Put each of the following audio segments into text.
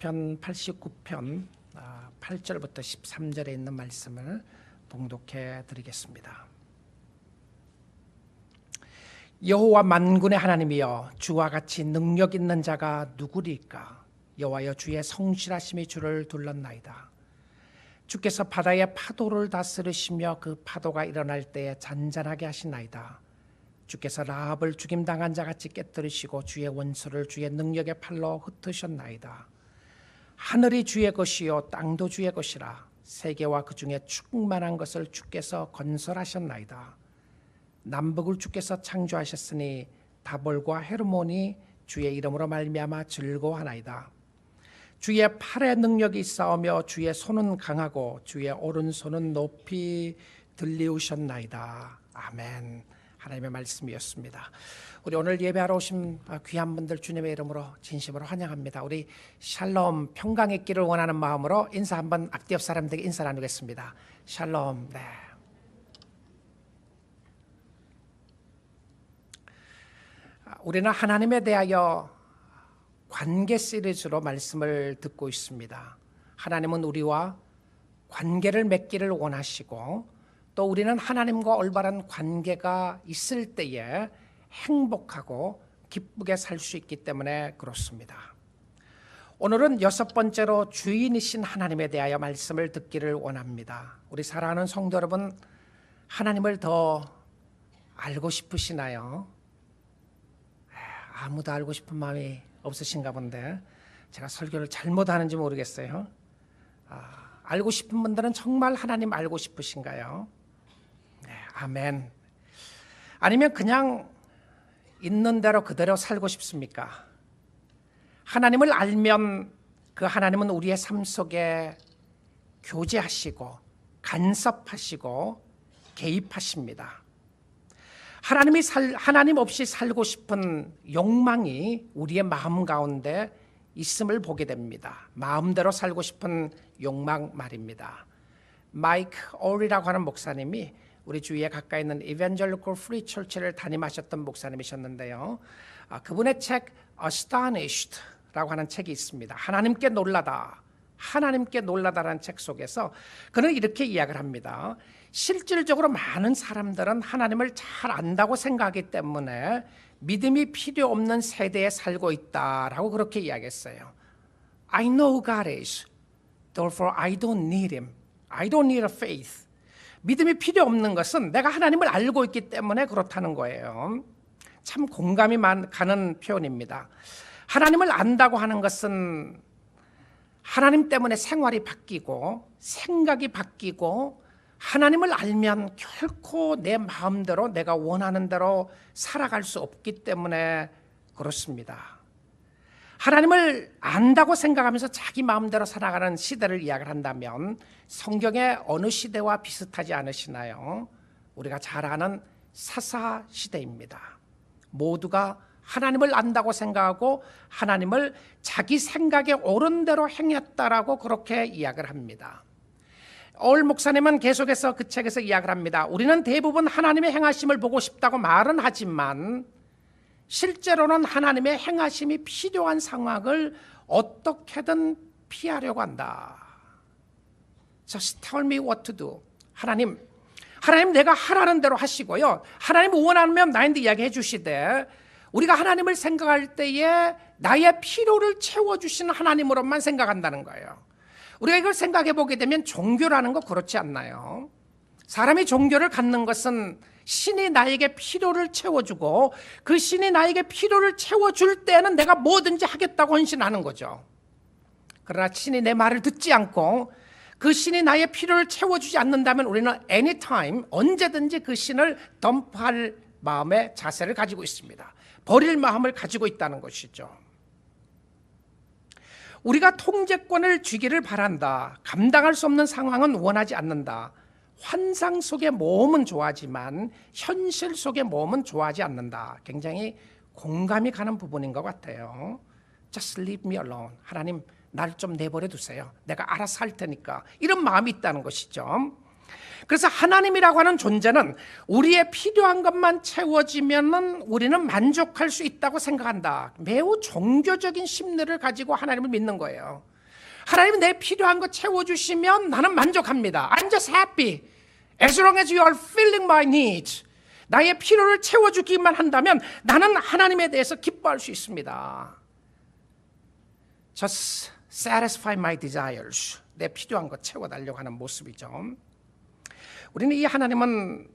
시편 89편 8절부터 13절에 있는 말씀을 봉독해 드리겠습니다. 여호와 만군의 하나님이여, 주와 같이 능력 있는 자가 누구리까? 여호와여, 주의 성실하심이 주를 둘렀나이다. 주께서 바다의 파도를 다스리시며 그 파도가 일어날 때에 잔잔하게 하시나이다. 주께서 라합을 죽임당한 자같이 깨뜨리시고 주의 원수를 주의 능력의 팔로 흩으셨나이다. 하늘이 주의 것이요 땅도 주의 것이라. 세계와 그 중에 충만한 것을 주께서 건설하셨나이다. 남북을 주께서 창조하셨으니 다볼과 헤르몬이 주의 이름으로 말미암아 즐거워하나이다. 주의 팔에 능력이 있사오며 주의 손은 강하고 주의 오른손은 높이 들리우셨나이다. 아멘. 하나님의 말씀이었습니다. 우리 오늘 예배하러 오신 귀한 분들 주님의 이름으로 진심으로 환영합니다. 우리 샬롬, 평강 있기를 원하는 마음으로 인사 한번 앞뒤 옆 사람들에게 인사 나누겠습니다. 샬롬. 네. 우리는 하나님에 대하여 관계 시리즈로 말씀을 듣고 있습니다. 하나님은 우리와 관계를 맺기를 원하시고 또 우리는 하나님과 올바른 관계가 있을 때에 행복하고 기쁘게 살 수 있기 때문에 그렇습니다. 오늘은 6번째로 주인이신 하나님에 대하여 말씀을 듣기를 원합니다. 우리 사랑하는 성도 여러분, 하나님을 더 알고 싶으시나요? 아무도 알고 싶은 마음이 없으신가 본데 제가 설교를 잘못하는지 모르겠어요. 알고 싶은 분들은 정말 하나님 알고 싶으신가요? 네, 아멘. 아니면 그냥 있는 대로 그대로 살고 싶습니까? 하나님을 알면 그 하나님은 우리의 삶 속에 교제하시고 간섭하시고 개입하십니다. 하나님 없이 살고 싶은 욕망이 우리의 마음 가운데 있음을 보게 됩니다. 마음대로 살고 싶은 욕망 말입니다. 마이크 올이라고 하는 목사님이 우리 주위에 가까이 있는 Evangelical Free Church를 담임하셨던 목사님이셨는데요. 그분의 책 Astonished라고 하는 책이 있습니다. 하나님께 놀라다, 하나님께 놀라다라는 책 속에서 그는 이렇게 이야기를 합니다. 실질적으로 많은 사람들은 하나님을 잘 안다고 생각하기 때문에 믿음이 필요 없는 세대에 살고 있다라고 그렇게 이야기했어요. I know God is, therefore I don't need Him. I don't need a faith. 믿음이 필요 없는 것은 내가 하나님을 알고 있기 때문에 그렇다는 거예요. 참 공감이 가는 표현입니다. 하나님을 안다고 하는 것은 하나님 때문에 생활이 바뀌고 생각이 바뀌고 하나님을 알면 결코 내 마음대로 내가 원하는 대로 살아갈 수 없기 때문에 그렇습니다. 하나님을 안다고 생각하면서 자기 마음대로 살아가는 시대를 이야기를 한다면 성경의 어느 시대와 비슷하지 않으시나요? 우리가 잘 아는 사사 시대입니다. 모두가 하나님을 안다고 생각하고 하나님을 자기 생각에 옳은 대로 행했다라고 그렇게 이야기를 합니다. 올 목사님은 계속해서 그 책에서 이야기를 합니다. 우리는 대부분 하나님의 행하심을 보고 싶다고 말은 하지만 실제로는 하나님의 행하심이 필요한 상황을 어떻게든 피하려고 한다. Just tell me what to do. 하나님 내가 하라는 대로 하시고요. 하나님 원하면 나한테 이야기해 주시되 우리가 하나님을 생각할 때에 나의 필요를 채워주시는 하나님으로만 생각한다는 거예요. 우리가 이걸 생각해 보게 되면 종교라는 거 그렇지 않나요? 사람이 종교를 갖는 것은 신이 나에게 필요를 채워주고 그 신이 나에게 필요를 채워줄 때는 내가 뭐든지 하겠다고 헌신하는 거죠. 그러나 신이 내 말을 듣지 않고 그 신이 나의 필요를 채워주지 않는다면 우리는 anytime 언제든지 그 신을 덤프할 마음의 자세를 가지고 있습니다. 버릴 마음을 가지고 있다는 것이죠. 우리가 통제권을 쥐기를 바란다. 감당할 수 없는 상황은 원하지 않는다. 환상 속의 모험은 좋아하지만 현실 속의 모험은 좋아하지 않는다. 굉장히 공감이 가는 부분인 것 같아요. Just leave me alone. 하나님 날 좀 내버려 두세요. 내가 알아서 할 테니까. 이런 마음이 있다는 것이죠. 그래서 하나님이라고 하는 존재는 우리의 필요한 것만 채워지면 우리는 만족할 수 있다고 생각한다. 매우 종교적인 심리를 가지고 하나님을 믿는 거예요. 하나님이 내 필요한 거 채워주시면 나는 만족합니다. I'm just happy as long as you are filling my needs. 나의 필요를 채워주기만 한다면 나는 하나님에 대해서 기뻐할 수 있습니다. Just satisfy my desires. 내 필요한 거 채워달라고 하는 모습이죠. 우리는 이 하나님은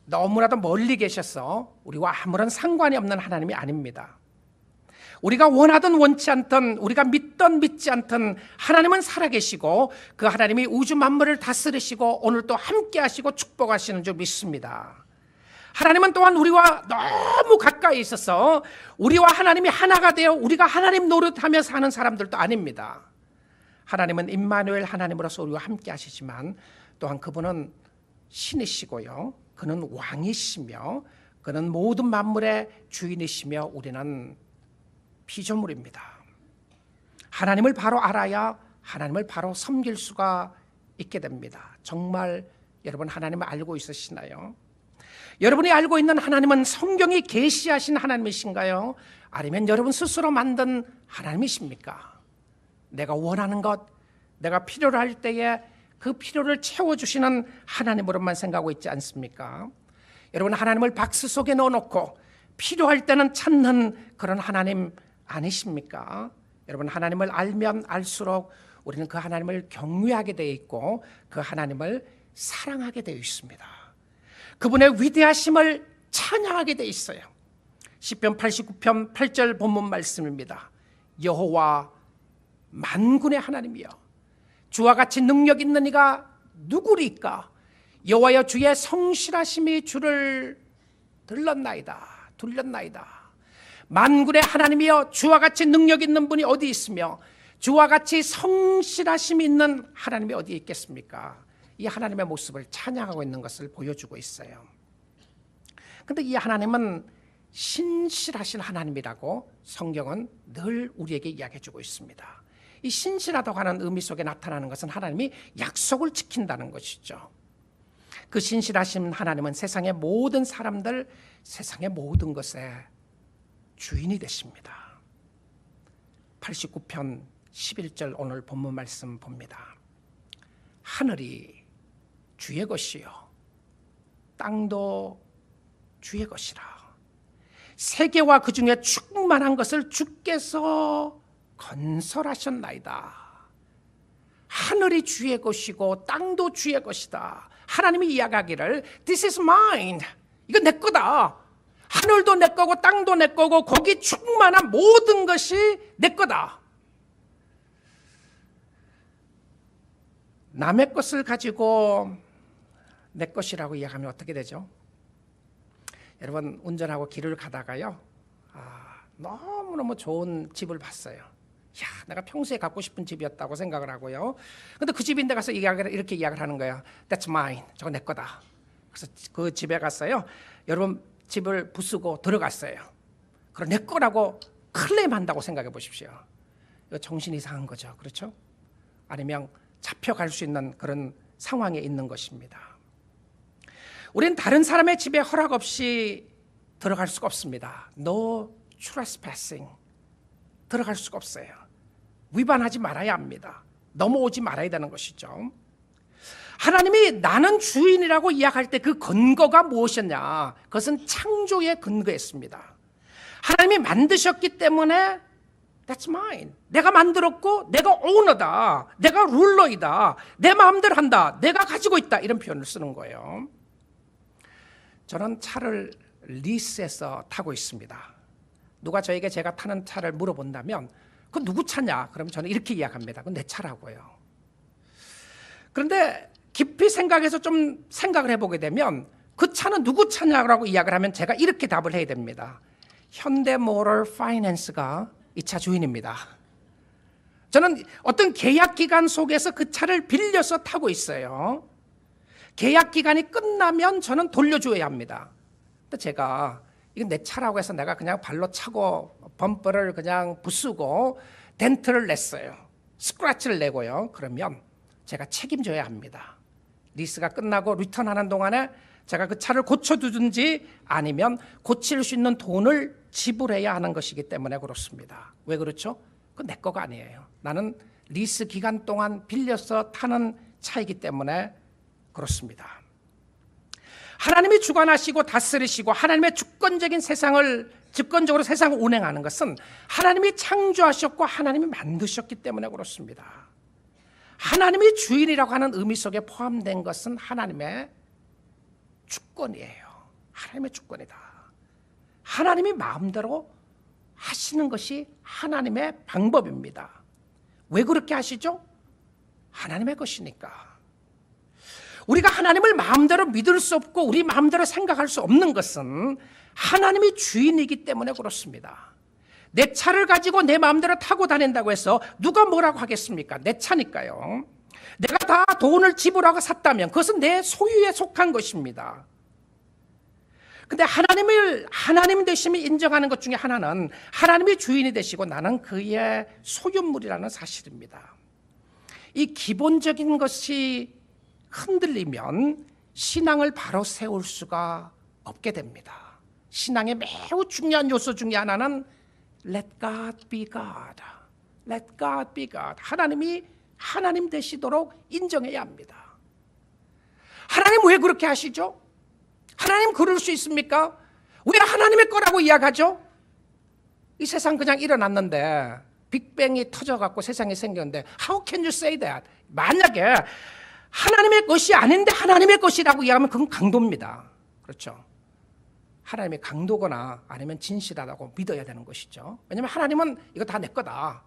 너무나도 멀리 계셔서 우리와 아무런 상관이 없는 하나님이 아닙니다. 우리가 원하든 원치 않든, 우리가 믿든 믿지 않든 하나님은 살아계시고 그 하나님이 우주 만물을 다스리시고 오늘도 함께 하시고 축복하시는 줄 믿습니다. 하나님은 또한 우리와 너무 가까이 있어서 우리와 하나님이 하나가 되어 우리가 하나님 노릇하며 사는 사람들도 아닙니다. 하나님은 임마누엘 하나님으로서 우리와 함께 하시지만 또한 그분은 신이시고요, 그는 왕이시며 그는 모든 만물의 주인이시며 우리는 피조물입니다. 하나님을 바로 알아야 하나님을 바로 섬길 수가 있게 됩니다. 정말 여러분 하나님을 알고 있으시나요? 여러분이 알고 있는 하나님은 성경이 계시하신 하나님이신가요? 아니면 여러분 스스로 만든 하나님이십니까? 내가 원하는 것, 내가 필요로 할 때에 그 필요를 채워주시는 하나님으로만 생각하고 있지 않습니까? 여러분 하나님을 박스 속에 넣어놓고 필요할 때는 찾는 그런 하나님 아니십니까? 여러분 하나님을 알면 알수록 우리는 그 하나님을 경외하게 되어 있고 그 하나님을 사랑하게 되어 있습니다. 그분의 위대하심을 찬양하게 되어 있어요. 시편 89편 8절 본문 말씀입니다. 여호와 만군의 하나님이여 주와 같이 능력 있는 이가 누구리까? 여호와여 주의 성실하심이 주를 둘렀나이다. 만군의 하나님이여 주와 같이 능력 있는 분이 어디 있으며 주와 같이 성실하심이 있는 하나님이 어디 있겠습니까? 이 하나님의 모습을 찬양하고 있는 것을 보여주고 있어요. 그런데 이 하나님은 신실하신 하나님이라고 성경은 늘 우리에게 이야기해주고 있습니다. 이 신실하다고 하는 의미 속에 나타나는 것은 하나님이 약속을 지킨다는 것이죠. 그 신실하신 하나님은 세상의 모든 사람들, 세상의 모든 것에 주인이 되십니다. 89편 11절 오늘 본문 말씀 봅니다. 하늘이 주의 것이요 땅도 주의 것이라. 세계와 그 중에 충만한 것을 주께서 건설하셨나이다. 하늘이 주의 것이고 땅도 주의 것이다. 하나님이 이야기하기를 This is mine. 이거 내 거다. 하늘도 내 거고 땅도 내 거고 거기 충만한 모든 것이 내 거다. 남의 것을 가지고 내 것이라고 이야기하면 어떻게 되죠? 여러분 운전하고 길을 가다가요, 너무너무 좋은 집을 봤어요. 내가 평소에 갖고 싶은 집이었다고 생각을 하고요. 근데 그 집인데 가서 이렇게 이야기를 하는 거예요. That's mine. 저거 내 거다. 그래서 그 집에 갔어요. 여러분 집을 부수고 들어갔어요. 그럼 내 거라고 클레임한다고 생각해 보십시오. 이거 정신이 이상한 거죠. 그렇죠? 아니면 잡혀갈 수 있는 그런 상황에 있는 것입니다. 우리는 다른 사람의 집에 허락 없이 들어갈 수가 없습니다. No trespassing. 들어갈 수가 없어요. 위반하지 말아야 합니다. 넘어오지 말아야 되는 것이죠. 하나님이 나는 주인이라고 이야기할 때 그 근거가 무엇이었냐? 그것은 창조의 근거였습니다. 하나님이 만드셨기 때문에 That's mine. 내가 만들었고 내가 오너다. 내가 룰러이다. 내 마음대로 한다. 내가 가지고 있다. 이런 표현을 쓰는 거예요. 저는 차를 리스해서 타고 있습니다. 누가 저에게 제가 타는 차를 물어본다면 그건 누구 차냐? 그러면 저는 이렇게 이야기합니다. 그건 내 차라고요. 그런데 깊이 생각해서 좀 생각을 해보게 되면 그 차는 누구 차냐고 이야기를 하면 제가 이렇게 답을 해야 됩니다. 현대모터 파이낸스가 이 차 주인입니다. 저는 어떤 계약 기간 속에서 그 차를 빌려서 타고 있어요. 계약 기간이 끝나면 저는 돌려줘야 합니다. 근데 제가 이건 내 차라고 해서 내가 그냥 발로 차고 범퍼를 그냥 부수고 덴트를 냈어요. 스크래치를 내고요. 그러면 제가 책임져야 합니다. 리스가 끝나고 리턴하는 동안에 제가 그 차를 고쳐두든지 아니면 고칠 수 있는 돈을 지불해야 하는 것이기 때문에 그렇습니다. 왜 그렇죠? 그건 내 거가 아니에요. 나는 리스 기간 동안 빌려서 타는 차이기 때문에 그렇습니다. 하나님이 주관하시고 다스리시고 하나님의 주권적으로 세상을 운행하는 것은 하나님이 창조하셨고 하나님이 만드셨기 때문에 그렇습니다. 하나님이 주인이라고 하는 의미 속에 포함된 것은 하나님의 주권이에요. 하나님의 주권이다. 하나님이 마음대로 하시는 것이 하나님의 방법입니다. 왜 그렇게 하시죠? 하나님의 것이니까. 우리가 하나님을 마음대로 믿을 수 없고 우리 마음대로 생각할 수 없는 것은 하나님이 주인이기 때문에 그렇습니다. 내 차를 가지고 내 마음대로 타고 다닌다고 해서 누가 뭐라고 하겠습니까? 내 차니까요. 내가 다 돈을 지불하고 샀다면 그것은 내 소유에 속한 것입니다. 근데 하나님 되심을 인정하는 것 중에 하나는 하나님이 주인이 되시고 나는 그의 소유물이라는 사실입니다. 이 기본적인 것이 흔들리면 신앙을 바로 세울 수가 없게 됩니다. 신앙의 매우 중요한 요소 중에 하나는 Let God be God. Let God be God. 하나님이 하나님 되시도록 인정해야 합니다. 하나님 왜 그렇게 하시죠? 하나님 그럴 수 있습니까? 왜 하나님의 거라고 이야기하죠? 이 세상 그냥 일어났는데 빅뱅이 터져갖고 세상이 생겼는데 How can you say that? 만약에 하나님의 것이 아닌데 하나님의 것이라고 이야기하면 그건 강도입니다. 그렇죠? 하나님의 강도거나 아니면 진실하다고 믿어야 되는 것이죠. 왜냐하면 하나님은 이거 다 내 거다.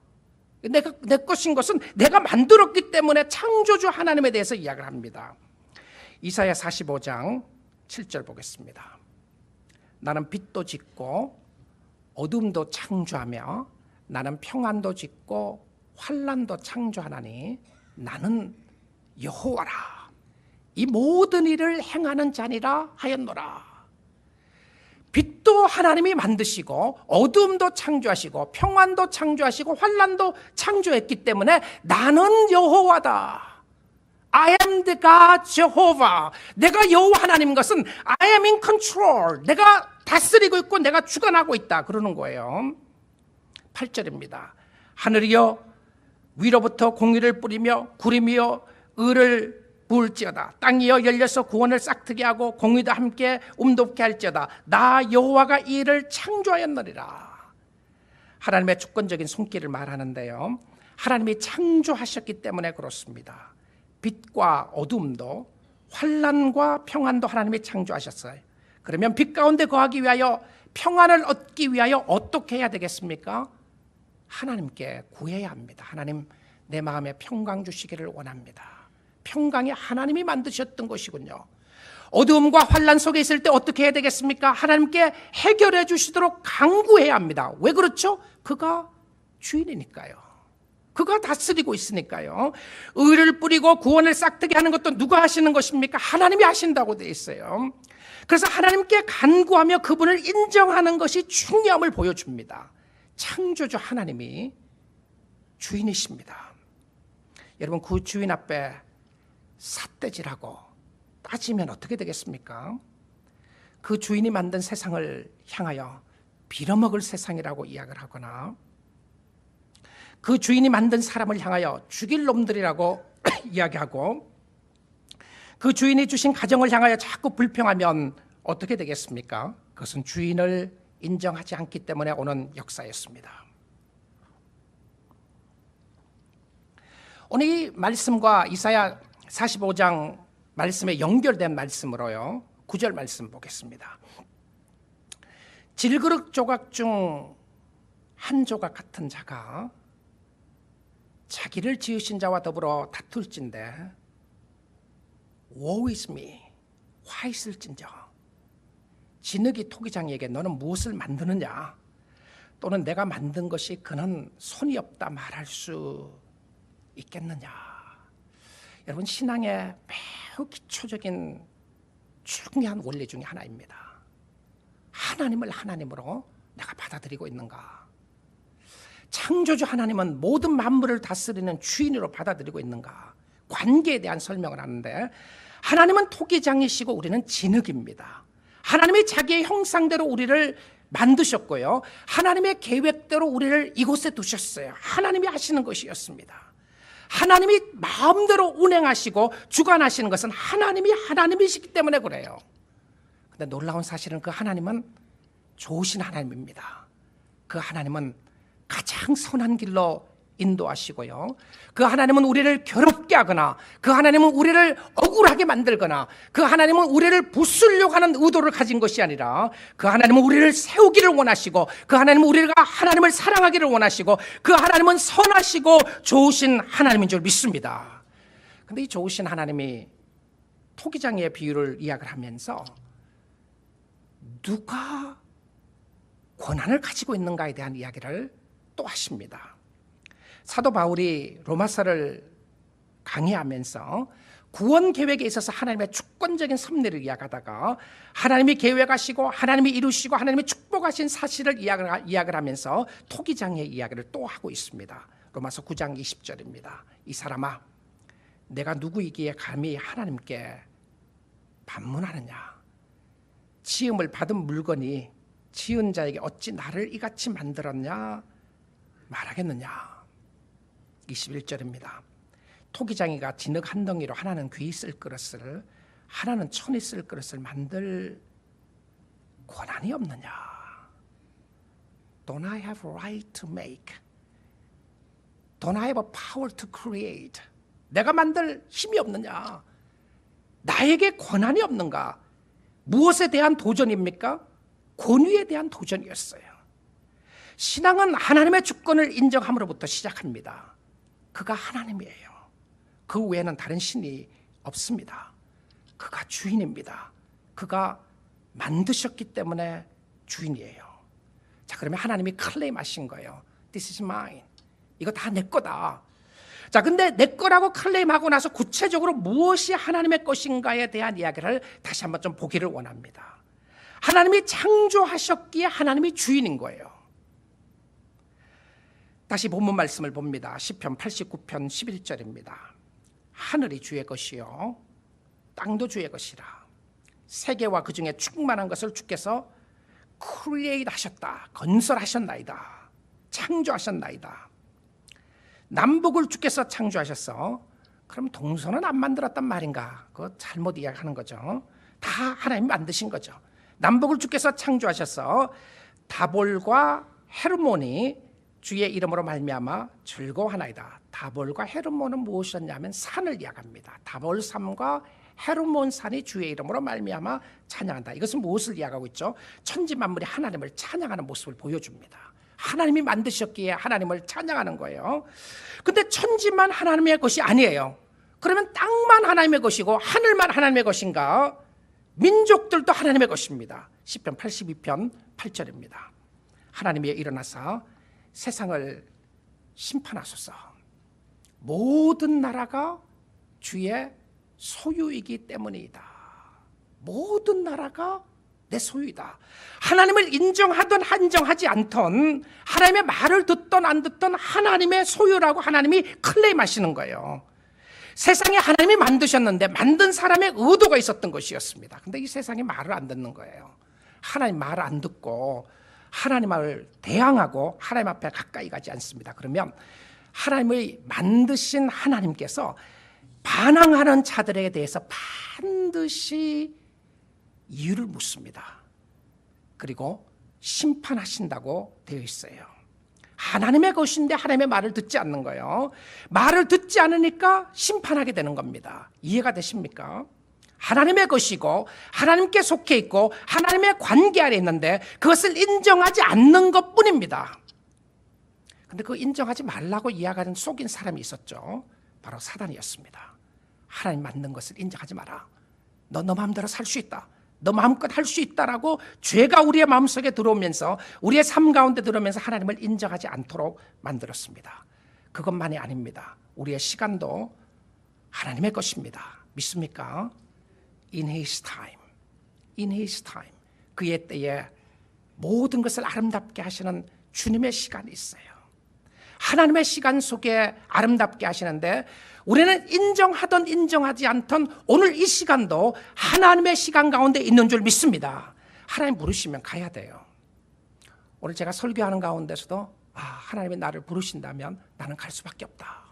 내 것인 것은 내가 만들었기 때문에 창조주 하나님에 대해서 이야기를 합니다. 이사야 45장 7절 보겠습니다. 나는 빛도 짓고 어둠도 창조하며 나는 평안도 짓고 환난도 창조하나니 나는 여호와라. 이 모든 일을 행하는 자니라 하였노라. 빛도 하나님이 만드시고 어둠도 창조하시고 평안도 창조하시고 환난도 창조했기 때문에 나는 여호와다. I am the God Jehovah. 내가 여호와 하나님인 것은 I am in control. 내가 다스리고 있고 내가 주관하고 있다. 그러는 거예요. 8절입니다. 하늘이여 위로부터 공의를 뿌리며 구름이여 의를 부을지어다. 땅이여 열려서 구원을 싹트게 하고 공의도 함께 움돋게 할지어다. 나 여호와가 이 일을 창조하였느니라. 하나님의 주권적인 손길을 말하는데요. 하나님이 창조하셨기 때문에 그렇습니다. 빛과 어둠도 환난과 평안도 하나님이 창조하셨어요. 그러면 빛 가운데 거하기 위하여 평안을 얻기 위하여 어떻게 해야 되겠습니까? 하나님께 구해야 합니다. 하나님 내 마음에 평강 주시기를 원합니다. 평강이 하나님이 만드셨던 것이군요. 어두움과 환난 속에 있을 때 어떻게 해야 되겠습니까? 하나님께 해결해 주시도록 간구해야 합니다. 왜 그렇죠? 그가 주인이니까요. 그가 다스리고 있으니까요. 의를 뿌리고 구원을 싹트게 하는 것도 누가 하시는 것입니까? 하나님이 하신다고 되어 있어요. 그래서 하나님께 간구하며 그분을 인정하는 것이 중요함을 보여줍니다. 창조주 하나님이 주인이십니다. 여러분 그 주인 앞에 삿대질하고 따지면 어떻게 되겠습니까? 그 주인이 만든 세상을 향하여 빌어먹을 세상이라고 이야기를 하거나 그 주인이 만든 사람을 향하여 죽일 놈들이라고 이야기하고 그 주인이 주신 가정을 향하여 자꾸 불평하면 어떻게 되겠습니까? 그것은 주인을 인정하지 않기 때문에 오는 역사였습니다. 오늘 이 말씀과 이사야 45장 말씀에 연결된 말씀으로요. 9절 말씀 보겠습니다. 질그릇 조각 중 한 조각 같은 자가 자기를 지으신 자와 더불어 다툴진대 Woe is me. 화 있을진저. 진흙이 토기장에게 너는 무엇을 만드느냐 또는 내가 만든 것이 그는 손이 없다 말할 수 있겠느냐. 여러분 신앙의 매우 기초적인 중요한 원리 중에 하나입니다. 하나님을 하나님으로 내가 받아들이고 있는가? 창조주 하나님은 모든 만물을 다스리는 주인으로 받아들이고 있는가? 관계에 대한 설명을 하는데 하나님은 토기장이시고 우리는 진흙입니다. 하나님이 자기의 형상대로 우리를 만드셨고요. 하나님의 계획대로 우리를 이곳에 두셨어요. 하나님이 하시는 것이었습니다. 하나님이 마음대로 운행하시고 주관하시는 것은 하나님이시기 때문에 그래요. 근데 놀라운 사실은 그 하나님은 좋으신 하나님입니다. 그 하나님은 가장 선한 길로 인도하시고요. 그 하나님은 우리를 괴롭게 하거나 그 하나님은 우리를 억울하게 만들거나 그 하나님은 우리를 부수려고 하는 의도를 가진 것이 아니라 그 하나님은 우리를 세우기를 원하시고 그 하나님은 우리가 하나님을 사랑하기를 원하시고 그 하나님은 선하시고 좋으신 하나님인 줄 믿습니다. 그런데 이 좋으신 하나님이 토기장의 비유를 이야기를 하면서 누가 권한을 가지고 있는가에 대한 이야기를 또 하십니다. 사도 바울이 로마서를 강의하면서 구원 계획에 있어서 하나님의 주권적인 섭리를 이야기하다가 하나님이 계획하시고 하나님이 이루시고 하나님이 축복하신 사실을 이야기를 하면서 토기장의 이야기를 또 하고 있습니다. 로마서 9장 20절입니다. 이 사람아, 내가 누구이기에 감히 하나님께 반문하느냐? 지음을 받은 물건이 지은 자에게 어찌 나를 이같이 만들었냐 말하겠느냐. 21절입니다. 토기장이가 진흙 한 덩이로 하나는 귀 쓸 그릇을 하나는 천이 쓸 그릇을 만들 권한이 없느냐. Don't I have a right to make? Don't I have a power to create? 내가 만들 힘이 없느냐? 나에게 권한이 없는가? 무엇에 대한 도전입니까? 권위에 대한 도전이었어요. 신앙은 하나님의 주권을 인정함으로부터 시작합니다. 그가 하나님이에요. 그 외에는 다른 신이 없습니다. 그가 주인입니다. 그가 만드셨기 때문에 주인이에요. 자, 그러면 하나님이 클레임하신 거예요. This is mine. 이거 다 내 거다. 자, 근데 내 거라고 클레임하고 나서 구체적으로 무엇이 하나님의 것인가에 대한 이야기를 다시 한번 좀 보기를 원합니다. 하나님이 창조하셨기에 하나님이 주인인 거예요. 다시 본문 말씀을 봅니다. 시편 89편 11절입니다. 하늘이 주의 것이요 땅도 주의 것이라. 세계와 그 중에 충만한 것을 주께서 크리에이트 하셨다. 건설하셨나이다. 창조하셨나이다. 남북을 주께서 창조하셨어. 그럼 동서는 안 만들었단 말인가? 그거 잘못 이야기하는 거죠. 다 하나님 만드신 거죠. 남북을 주께서 창조하셨어. 다볼과 헤르몬이 주의 이름으로 말미암아 즐거워하나이다. 다볼과 헤르몬은 무엇이었냐면 산을 이야기합니다. 다볼산과 헤르몬산이 주의 이름으로 말미암아 찬양한다. 이것은 무엇을 이야기하고 있죠? 천지 만물이 하나님을 찬양하는 모습을 보여줍니다. 하나님이 만드셨기에 하나님을 찬양하는 거예요. 근데 천지만 하나님의 것이 아니에요. 그러면 땅만 하나님의 것이고 하늘만 하나님의 것인가? 민족들도 하나님의 것입니다. 시편 82편 8절입니다. 하나님이 일어나서 세상을 심판하소서. 모든 나라가 주의 소유이기 때문이다. 모든 나라가 내 소유이다. 하나님을 인정하든 인정하지 않던, 하나님의 말을 듣던 안 듣던 하나님의 소유라고 하나님이 클레임하시는 거예요. 세상에 하나님이 만드셨는데 만든 사람의 의도가 있었던 것이었습니다. 근데 이 세상이 말을 안 듣는 거예요. 하나님 말을 안 듣고 하나님을 대항하고 하나님 앞에 가까이 가지 않습니다. 그러면 하나님을 만드신 하나님께서 반항하는 자들에 대해서 반드시 이유를 묻습니다. 그리고 심판하신다고 되어 있어요. 하나님의 것인데 하나님의 말을 듣지 않는 거예요. 말을 듣지 않으니까 심판하게 되는 겁니다. 이해가 되십니까? 하나님의 것이고 하나님께 속해 있고 하나님의 관계 아래 있는데 그것을 인정하지 않는 것뿐입니다. 그런데 그 인정하지 말라고 이야기하는 속인 사람이 있었죠. 바로 사단이었습니다. 하나님 만든 것을 인정하지 마라. 너 마음대로 살 수 있다. 너 마음껏 할 수 있다라고 죄가 우리의 마음속에 들어오면서 우리의 삶 가운데 들어오면서 하나님을 인정하지 않도록 만들었습니다. 그것만이 아닙니다. 우리의 시간도 하나님의 것입니다. 믿습니까? In His time, in His time. 그의 때에 모든 것을 아름답게 하시는 주님의 시간이 있어요. 하나님의 시간 속에 아름답게 하시는데 우리는 인정하든 인정하지 않든 오늘 이 시간도 하나님의 시간 가운데 있는 줄 믿습니다. 하나님 부르시면 가야 돼요. 오늘 제가 설교하는 가운데서도 하나님이 나를 부르신다면 나는 갈 수밖에 없다.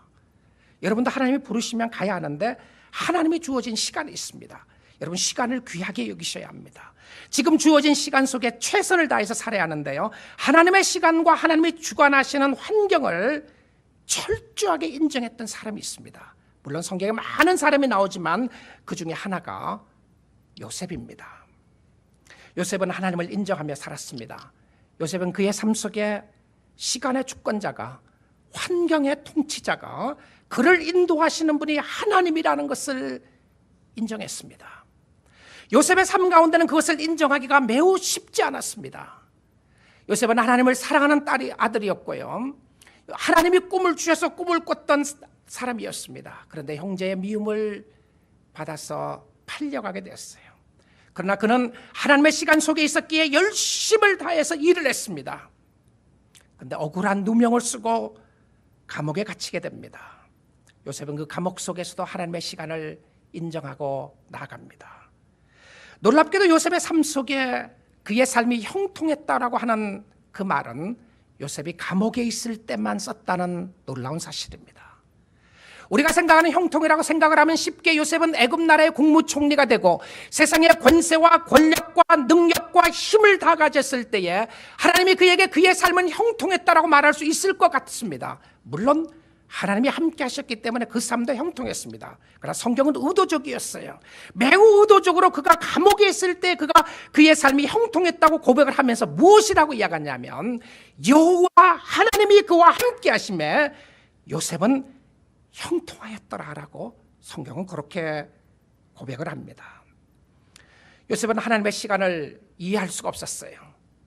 여러분도 하나님이 부르시면 가야 하는데 하나님이 주어진 시간이 있습니다. 여러분, 시간을 귀하게 여기셔야 합니다. 지금 주어진 시간 속에 최선을 다해서 살아야 하는데요, 하나님의 시간과 하나님이 주관하시는 환경을 철저하게 인정했던 사람이 있습니다. 물론 성경에 많은 사람이 나오지만 그 중에 하나가 요셉입니다. 요셉은 하나님을 인정하며 살았습니다. 요셉은 그의 삶 속에 시간의 주권자가, 환경의 통치자가, 그를 인도하시는 분이 하나님이라는 것을 인정했습니다. 요셉의 삶 가운데는 그것을 인정하기가 매우 쉽지 않았습니다. 요셉은 하나님을 사랑하는 아들이었고요, 하나님이 꿈을 주셔서 꿈을 꿨던 사람이었습니다. 그런데 형제의 미움을 받아서 팔려가게 되었어요. 그러나 그는 하나님의 시간 속에 있었기에 열심을 다해서 일을 했습니다. 그런데 억울한 누명을 쓰고 감옥에 갇히게 됩니다. 요셉은 그 감옥 속에서도 하나님의 시간을 인정하고 나아갑니다. 놀랍게도 요셉의 삶 속에 그의 삶이 형통했다라고 하는 그 말은 요셉이 감옥에 있을 때만 썼다는 놀라운 사실입니다. 우리가 생각하는 형통이라고 생각을 하면 쉽게 요셉은 애굽 나라의 국무총리가 되고 세상의 권세와 권력과 능력과 힘을 다 가졌을 때에 하나님이 그에게 그의 삶은 형통했다라고 말할 수 있을 것 같습니다. 물론 하나님이 함께 하셨기 때문에 그 삶도 형통했습니다. 그러나 성경은 의도적이었어요. 매우 의도적으로 그가 감옥에 있을 때 그의 삶이 형통했다고 고백을 하면서 무엇이라고 이야기하냐면, 여호와 하나님이 그와 함께 하심에 요셉은 형통하였더라라고 성경은 그렇게 고백을 합니다. 요셉은 하나님의 시간을 이해할 수가 없었어요.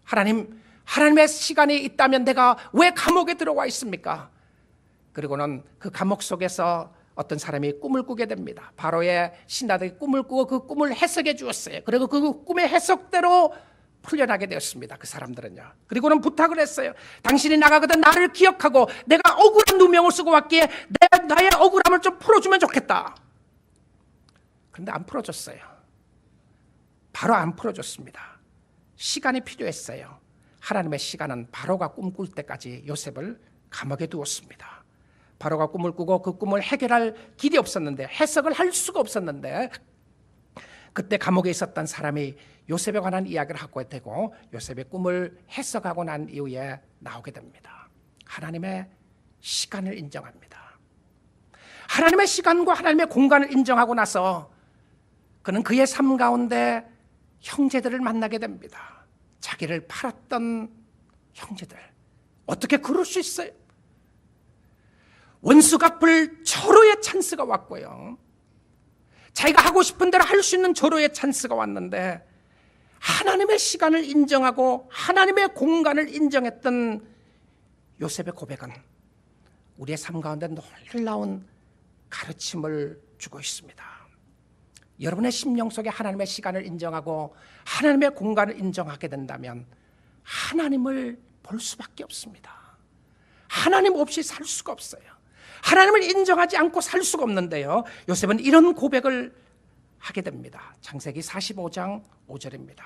하나님의 시간이 있다면 내가 왜 감옥에 들어와 있습니까? 그리고는 그 감옥 속에서 어떤 사람이 꿈을 꾸게 됩니다. 바로의 신하들이 꿈을 꾸고 그 꿈을 해석해 주었어요. 그리고 그 꿈의 해석대로 풀려나게 되었습니다. 그 사람들은요. 그리고는 부탁을 했어요. 당신이 나가거든 나를 기억하고 내가 억울한 누명을 쓰고 왔기에 나의 억울함을 좀 풀어주면 좋겠다. 그런데 안 풀어줬어요. 바로 안 풀어줬습니다. 시간이 필요했어요. 하나님의 시간은 바로가 꿈꿀 때까지 요셉을 감옥에 두었습니다. 바로가 꿈을 꾸고 그 꿈을 해결할 길이 없었는데, 해석을 할 수가 없었는데, 그때 감옥에 있었던 사람이 요셉에 관한 이야기를 하고 되고 요셉의 꿈을 해석하고 난 이후에 나오게 됩니다. 하나님의 시간을 인정합니다. 하나님의 시간과 하나님의 공간을 인정하고 나서 그는 그의 삶 가운데 형제들을 만나게 됩니다. 자기를 팔았던 형제들. 어떻게 그럴 수 있어요? 원수 갚을 절호의 찬스가 왔고요, 자기가 하고 싶은 대로 할 수 있는 절호의 찬스가 왔는데 하나님의 시간을 인정하고 하나님의 공간을 인정했던 요셉의 고백은 우리의 삶 가운데 놀라운 가르침을 주고 있습니다. 여러분의 심령 속에 하나님의 시간을 인정하고 하나님의 공간을 인정하게 된다면 하나님을 볼 수밖에 없습니다. 하나님 없이 살 수가 없어요. 하나님을 인정하지 않고 살 수가 없는데요, 요셉은 이런 고백을 하게 됩니다. 창세기 45장 5절입니다.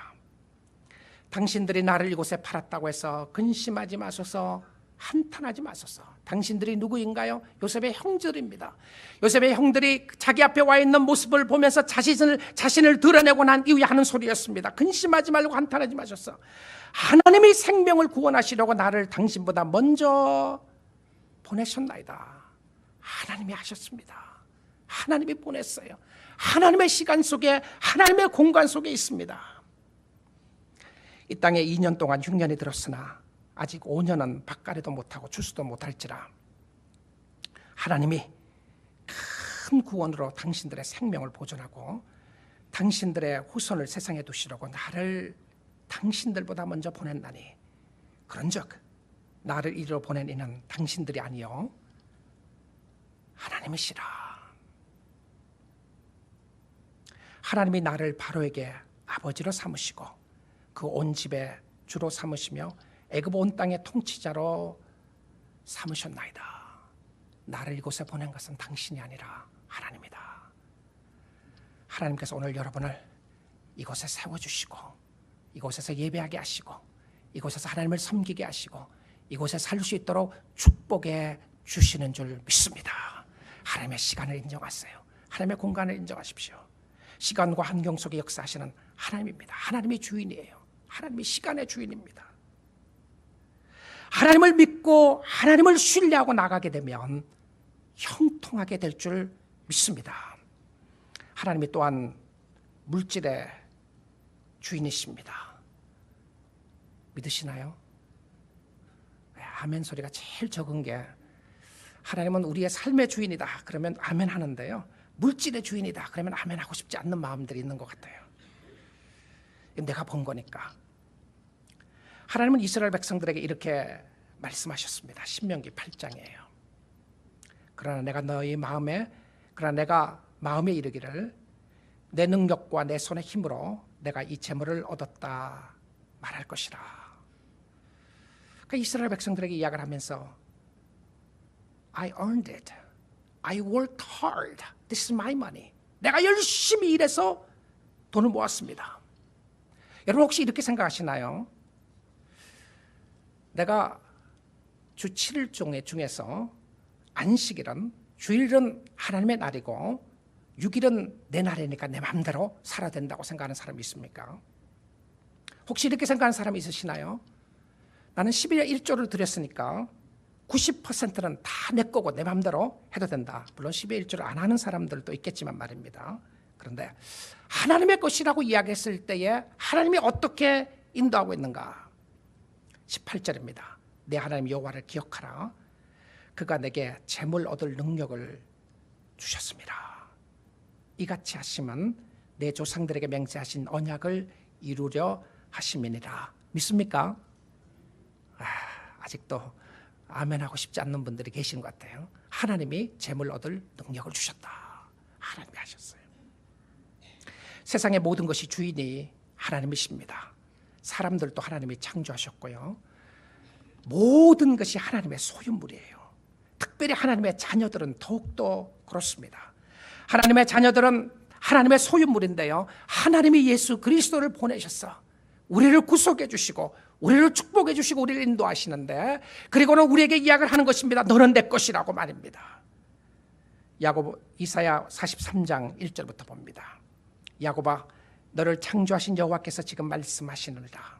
당신들이 나를 이곳에 팔았다고 해서 근심하지 마소서, 한탄하지 마소서. 당신들이 누구인가요? 요셉의 형들입니다. 요셉의 형들이 자기 앞에 와 있는 모습을 보면서 자신을 드러내고 난 이후에 하는 소리였습니다. 근심하지 말고 한탄하지 마소서. 하나님이 생명을 구원하시려고 나를 당신보다 먼저 보내셨나이다. 하나님이 하셨습니다. 하나님이 보냈어요. 하나님의 시간 속에, 하나님의 공간 속에 있습니다. 이 땅에 2년 동안 흉년이 들었으나 아직 5년은 밭가리도 못하고 추수도 못할지라 하나님이 큰 구원으로 당신들의 생명을 보존하고 당신들의 후손을 세상에 두시려고 나를 당신들보다 먼저 보냈나니, 그런즉 나를 이리로 보낸 이는 당신들이 아니요 하나님이시라. 하나님이 나를 바로에게 아버지로 삼으시고 그 온 집의 주로 삼으시며 애굽 온 땅의 통치자로 삼으셨나이다. 나를 이곳에 보낸 것은 당신이 아니라 하나님이다. 하나님께서 오늘 여러분을 이곳에 세워주시고 이곳에서 예배하게 하시고 이곳에서 하나님을 섬기게 하시고 이곳에 살 수 있도록 축복해 주시는 줄 믿습니다. 하나님의 시간을 인정하세요. 하나님의 공간을 인정하십시오. 시간과 환경 속에 역사하시는 하나님입니다. 하나님이 주인이에요. 하나님이 시간의 주인입니다. 하나님을 믿고 하나님을 신뢰하고 나가게 되면 형통하게 될 줄 믿습니다. 하나님이 또한 물질의 주인이십니다. 믿으시나요? 아멘 소리가 제일 적은 게, 하나님은 우리의 삶의 주인이다 그러면 아멘 하는데요, 물질의 주인이다 그러면 아멘 하고 싶지 않는 마음들이 있는 것 같아요. 내가 본 거니까. 하나님은 이스라엘 백성들에게 이렇게 말씀하셨습니다. 신명기 8장이에요. 그러나 내가 마음에 이르기를 내 능력과 내 손의 힘으로 내가 이 재물을 얻었다 말할 것이라. 그러니까 이스라엘 백성들에게 이야기를 하면서 I earned it. I worked hard. This is my money. 내가 열심히 일해서 돈을 모았습니다. 여러분 혹시 이렇게 생각하시나요? 내가 주 7일 중에서 안식일은, 주일은 하나님의 날이고 6일은 내 날이니까 내 마음대로 살아야 된다고 생각하는 사람이 있습니까? 혹시 이렇게 생각하는 사람이 있으시나요? 나는 12일 1조를 드렸으니까 90%는 다 내 거고 내 마음대로 해도 된다. 물론 12일 1조를 안 하는 사람들도 있겠지만 말입니다. 그런데 하나님의 것이라고 이야기했을 때에 하나님이 어떻게 인도하고 있는가? 18절입니다. 내 하나님 여호와를 기억하라. 그가 내게 재물 얻을 능력을 주셨습니다. 이같이 하시면 내 조상들에게 맹세하신 언약을 이루려 하심이니라. 믿습니까? 아직도 아멘하고 싶지 않는 분들이 계시는 것 같아요. 하나님이 재물 얻을 능력을 주셨다. 하나님이 하셨어요. 세상의 모든 것이 주인이 하나님이십니다. 사람들도 하나님이 창조하셨고요. 모든 것이 하나님의 소유물이에요. 특별히 하나님의 자녀들은 더욱더 그렇습니다. 하나님의 자녀들은 하나님의 소유물인데요, 하나님이 예수 그리스도를 보내셔서 우리를 구속해 주시고 우리를 축복해 주시고 우리를 인도하시는데, 그리고는 우리에게 이야기를 하는 것입니다. 너는 내 것이라고 말입니다. 이사야 43장 1절부터 봅니다. 야곱아, 너를 창조하신 여호와께서 지금 말씀하시느니라.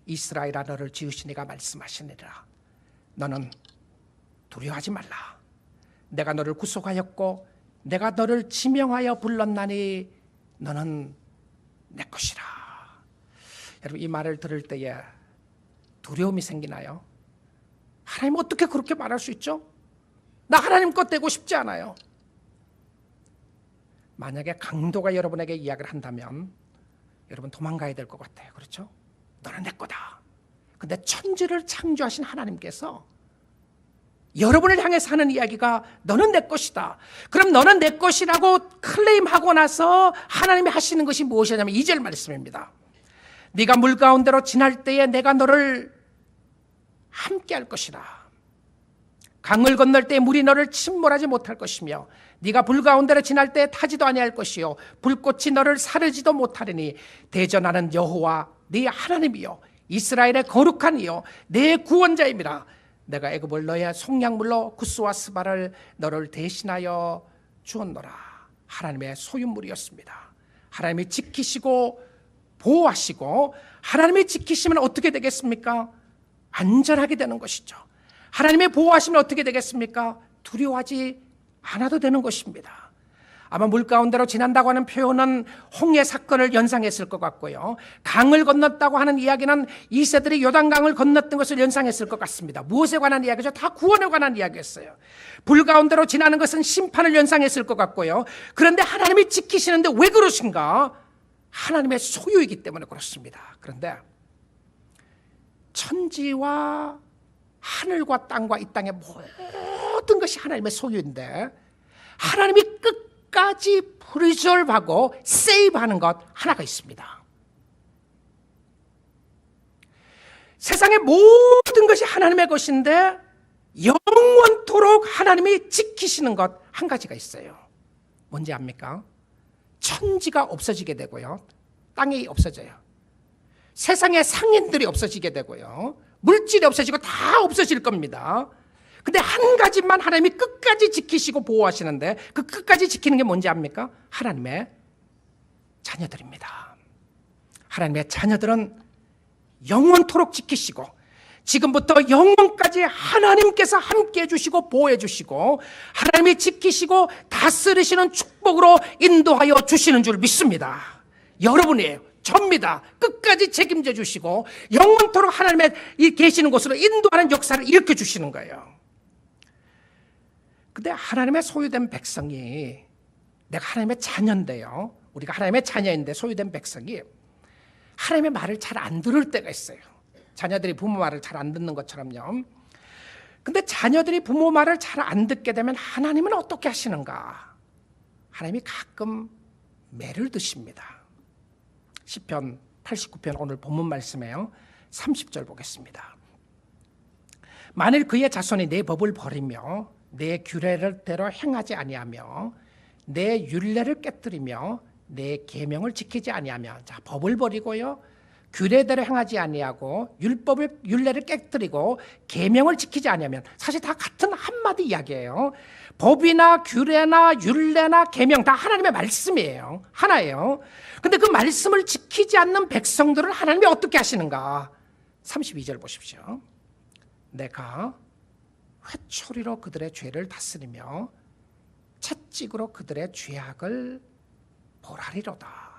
이스라엘아, 너를 지으신 이가 말씀하시느니라. 너는 두려워하지 말라. 내가 너를 구속하였고 내가 너를 지명하여 불렀나니 너는 내 것이라. 여러분, 이 말을 들을 때에 두려움이 생기나요? 하나님 어떻게 그렇게 말할 수 있죠? 나 하나님 것 되고 싶지 않아요. 만약에 강도가 여러분에게 이야기를 한다면 여러분 도망가야 될 것 같아요. 그렇죠? 너는 내 거다. 근데 천지를 창조하신 하나님께서 여러분을 향해서 하는 이야기가 너는 내 것이다. 그럼 너는 내 것이라고 클레임하고 나서 하나님이 하시는 것이 무엇이냐면 2절 말씀입니다. 네가 물 가운데로 지날 때에 내가 너를 함께 할 것이라. 강을 건널 때 물이 너를 침몰하지 못할 것이며 네가 불 가운데로 지날 때 타지도 아니할 것이요 불꽃이 너를 사르지도 못하리니 대전하는 여호와 네 하나님이요 이스라엘의 거룩한 이요 내 구원자임이라. 내가 애굽을 너의 속량물로 구스와 스바를 너를 대신하여 주었노라. 하나님의 소유물이었습니다. 하나님이 지키시고 보호하시고, 하나님이 지키시면 어떻게 되겠습니까? 안전하게 되는 것이죠. 하나님의 보호하시면 어떻게 되겠습니까? 두려워하지 않아도 되는 것입니다. 아마 물 가운데로 지난다고 하는 표현은 홍해 사건을 연상했을 것 같고요, 강을 건넜다고 하는 이야기는 이세들이 요단강을 건넜던 것을 연상했을 것 같습니다. 무엇에 관한 이야기죠? 다 구원에 관한 이야기였어요. 불 가운데로 지나는 것은 심판을 연상했을 것 같고요. 그런데 하나님이 지키시는데 왜 그러신가? 하나님의 소유이기 때문에 그렇습니다. 그런데 천지와 하늘과 땅과 이 땅의 모든 것이 하나님의 소유인데 하나님이 끝까지 프리저브하고 세이브하는 것 하나가 있습니다. 세상의 모든 것이 하나님의 것인데 영원토록 하나님이 지키시는 것 한 가지가 있어요. 뭔지 압니까? 천지가 없어지게 되고요, 땅이 없어져요. 세상의 상인들이 없어지게 되고요, 물질이 없어지고 다 없어질 겁니다. 근데 한 가지만 하나님이 끝까지 지키시고 보호하시는데 그 끝까지 지키는 게 뭔지 압니까? 하나님의 자녀들입니다. 하나님의 자녀들은 영원토록 지키시고 지금부터 영원까지 하나님께서 함께 해주시고 보호해 주시고 하나님이 지키시고 다스리시는 축복으로 인도하여 주시는 줄 믿습니다. 여러분이에요. 접니다. 끝까지 책임져 주시고 영원토록 하나님의 계시는 곳으로 인도하는 역사를 일으켜 주시는 거예요. 근데 하나님의 소유된 백성이, 내가 하나님의 자녀인데요, 우리가 하나님의 자녀인데 소유된 백성이 하나님의 말을 잘 안 들을 때가 있어요. 자녀들이 부모 말을 잘 안 듣는 것처럼요. 근데 자녀들이 부모 말을 잘 안 듣게 되면 하나님은 어떻게 하시는가? 하나님이 가끔 매를 드십니다. 시편 89편 오늘 본문 말씀에요, 30절 보겠습니다. 만일 그의 자손이 내 법을 버리며 내 규례대로 행하지 아니하며 내 율례를 깨뜨리며 내 계명을 지키지 아니하면, 자, 법을 버리고요, 규례대로 행하지 아니하고 율례를 깨뜨리고 계명을 지키지 아니하면, 사실 다 같은 한마디 이야기예요. 법이나 규례나 율례나 계명 다 하나님의 말씀이에요. 하나예요. 근데 그 말씀을 지키지 않는 백성들을 하나님이 어떻게 하시는가? 32절 보십시오. 내가 회초리로 그들의 죄를 다스리며 채찍으로 그들의 죄악을 벌하리로다.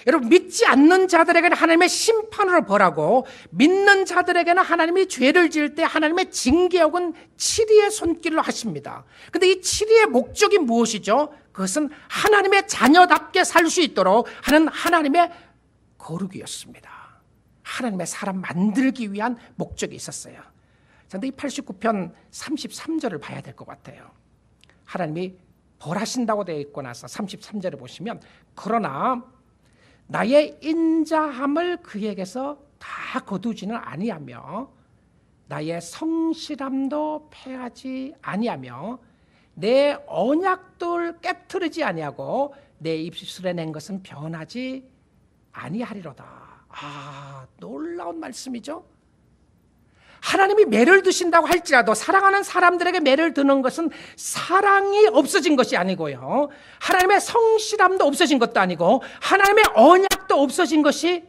여러분, 믿지 않는 자들에게는 하나님의 심판으로 벌하고 믿는 자들에게는 하나님이 죄를 지을 때 하나님의 징계 혹은 치리의 손길로 하십니다. 그런데 이 치리의 목적이 무엇이죠? 그것은 하나님의 자녀답게 살 수 있도록 하는 하나님의 거룩이었습니다. 하나님의 사람 만들기 위한 목적이 있었어요. 그런데 이 89편 33절을 봐야 될 것 같아요. 하나님이 벌하신다고 되어 있고 나서 33절을 보시면, 그러나 나의 인자함을 그에게서 다 거두지는 아니하며 나의 성실함도 패하지 아니하며 내 언약도 깨트리지 아니하고 내 입술에 낸 것은 변하지 아니하리로다. 아, 놀라운 말씀이죠. 하나님이 매를 드신다고 할지라도 사랑하는 사람들에게 매를 드는 것은 사랑이 없어진 것이 아니고요, 하나님의 성실함도 없어진 것도 아니고 하나님의 언약도 없어진 것이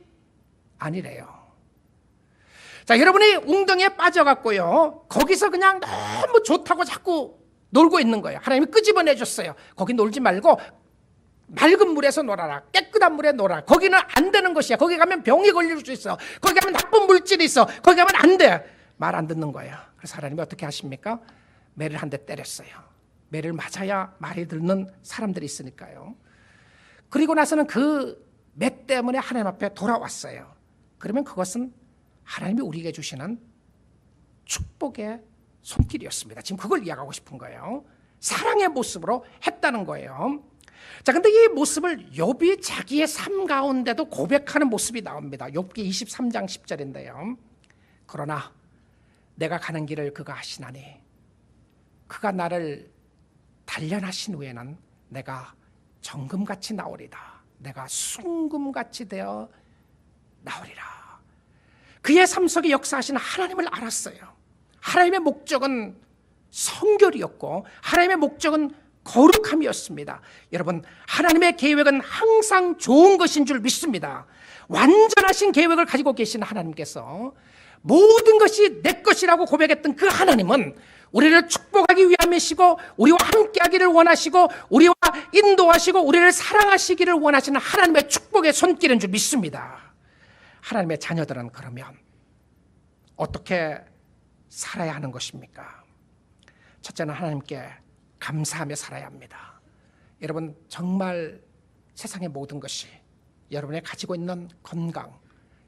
아니래요. 자, 여러분이 웅덩이에 빠져갖고요, 거기서 그냥 너무 좋다고 자꾸 놀고 있는 거예요. 하나님이 끄집어내줬어요. 거기 놀지 말고 맑은 물에서 놀아라. 깨끗한 물에 놀아라. 거기는 안 되는 것이야. 거기 가면 병이 걸릴 수 있어. 거기 가면 나쁜 물질이 있어. 거기 가면 안 돼. 말 안 듣는 거예요. 그래서 하나님이 어떻게 하십니까? 매를 한 대 때렸어요. 매를 맞아야 말이 듣는 사람들이 있으니까요. 그리고 나서는 그 매 때문에 하나님 앞에 돌아왔어요. 그러면 그것은 하나님이 우리에게 주시는 축복의 손길이었습니다. 지금 그걸 이야기하고 싶은 거예요. 사랑의 모습으로 했다는 거예요. 자, 근데 이 모습을 욥이 자기의 삶 가운데도 고백하는 모습이 나옵니다. 욥기 23장 10절인데요. 그러나 내가 가는 길을 그가 하시나니 그가 나를 단련하신 후에는 내가 정금같이 나오리다. 내가 순금같이 되어 나오리라. 그의 삶 속에 역사하시는 하나님을 알았어요. 하나님의 목적은 성결이었고 하나님의 목적은 거룩함이었습니다. 여러분, 하나님의 계획은 항상 좋은 것인 줄 믿습니다. 완전하신 계획을 가지고 계신 하나님께서 모든 것이 내 것이라고 고백했던 그 하나님은 우리를 축복하기 위함이시고 우리와 함께하기를 원하시고 우리와 인도하시고 우리를 사랑하시기를 원하시는 하나님의 축복의 손길인 줄 믿습니다. 하나님의 자녀들은 그러면 어떻게 살아야 하는 것입니까? 첫째는 하나님께 감사하며 살아야 합니다. 여러분, 정말 세상의 모든 것이, 여러분이 가지고 있는 건강,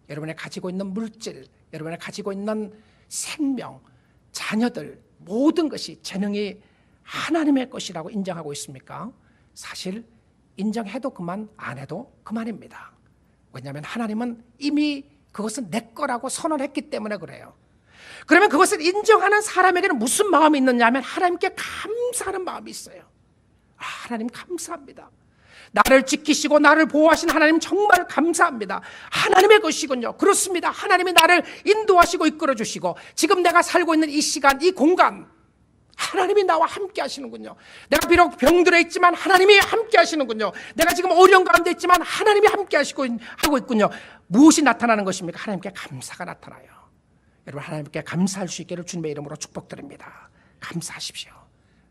여러분이 가지고 있는 물질, 여러분이 가지고 있는 생명, 자녀들, 모든 것이 재능이 하나님의 것이라고 인정하고 있습니까? 사실 인정해도 그만, 안 해도 그만입니다. 왜냐하면 하나님은 이미 그것은 내 거라고 선언했기 때문에 그래요. 그러면 그것을 인정하는 사람에게는 무슨 마음이 있느냐 하면 하나님께 감사하는 마음이 있어요. 아, 하나님 감사합니다. 나를 지키시고 나를 보호하신 하나님 정말 감사합니다. 하나님의 것이군요. 그렇습니다. 하나님이 나를 인도하시고 이끌어 주시고 지금 내가 살고 있는 이 시간, 이 공간, 하나님이 나와 함께 하시는군요. 내가 비록 병들어 있지만 하나님이 함께 하시는군요. 내가 지금 어려운 가운데 있지만 하나님이 함께 하고 있군요. 무엇이 나타나는 것입니까? 하나님께 감사가 나타나요. 여러분, 하나님께 감사할 수 있기를 주님의 이름으로 축복드립니다. 감사하십시오.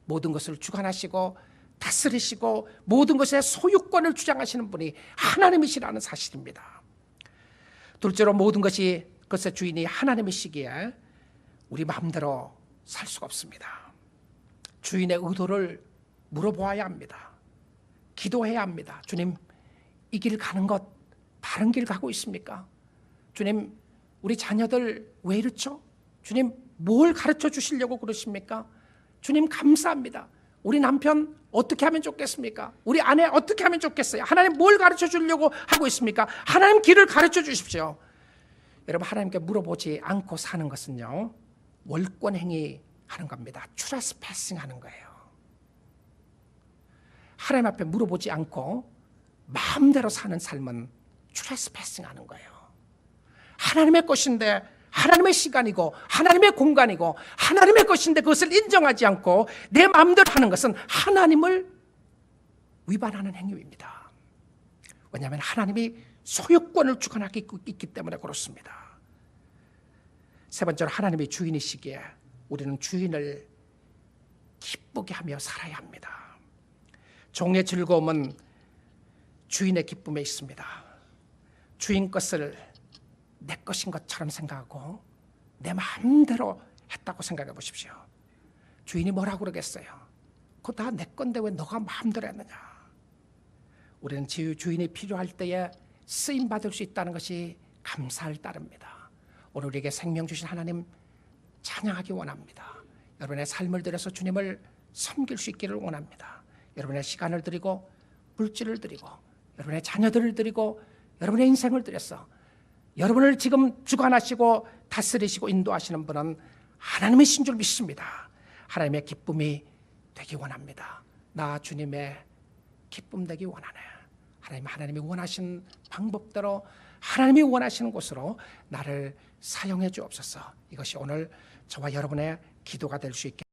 모든 것을 주관하시고 다스리시고 모든 것의 소유권을 주장하시는 분이 하나님이시라는 사실입니다. 둘째로, 모든 것이 그것의 주인이 하나님이시기에 우리 마음대로 살 수가 없습니다. 주인의 의도를 물어보아야 합니다. 기도해야 합니다. 주님, 이 길 가는 것 바른 길 가고 있습니까? 주님, 우리 자녀들 왜 이렇죠? 주님, 뭘 가르쳐 주시려고 그러십니까? 주님, 감사합니다. 우리 남편 어떻게 하면 좋겠습니까? 우리 아내 어떻게 하면 좋겠어요? 하나님 뭘 가르쳐 주려고 하고 있습니까? 하나님 길을 가르쳐 주십시오. 여러분, 하나님께 물어보지 않고 사는 것은요, 월권행위 하는 겁니다. 트레스패싱 하는 거예요. 하나님 앞에 물어보지 않고 마음대로 사는 삶은 트레스패싱 하는 거예요. 하나님의 것인데, 하나님의 시간이고 하나님의 공간이고 하나님의 것인데 그것을 인정하지 않고 내 마음대로 하는 것은 하나님을 위반하는 행위입니다. 왜냐하면 하나님이 소유권을 주관하고 있기 때문에 그렇습니다. 세 번째로, 하나님이 주인이시기에 우리는 주인을 기쁘게 하며 살아야 합니다. 종의 즐거움은 주인의 기쁨에 있습니다. 주인 것을 내 것인 것처럼 생각하고 내 마음대로 했다고 생각해 보십시오. 주인이 뭐라고 그러겠어요? 그거 다 내 건데 왜 너가 마음대로 했느냐? 우리는 주인이 필요할 때에 쓰임받을 수 있다는 것이 감사할 따릅니다. 오늘 우리에게 생명 주신 하나님 찬양하기 원합니다. 여러분의 삶을 들여서 주님을 섬길 수 있기를 원합니다. 여러분의 시간을 드리고 물질을 드리고 여러분의 자녀들을 드리고 여러분의 인생을 드려서 여러분을 지금 주관하시고 다스리시고 인도하시는 분은 하나님이신 줄 믿습니다. 하나님의 기쁨이 되기 원합니다. 나 주님의 기쁨 되기 원하네. 하나님이 원하신 방법대로 하나님이 원하시는 곳으로 나를 사용해 주옵소서. 이것이 오늘 저와 여러분의 기도가 될 수 있게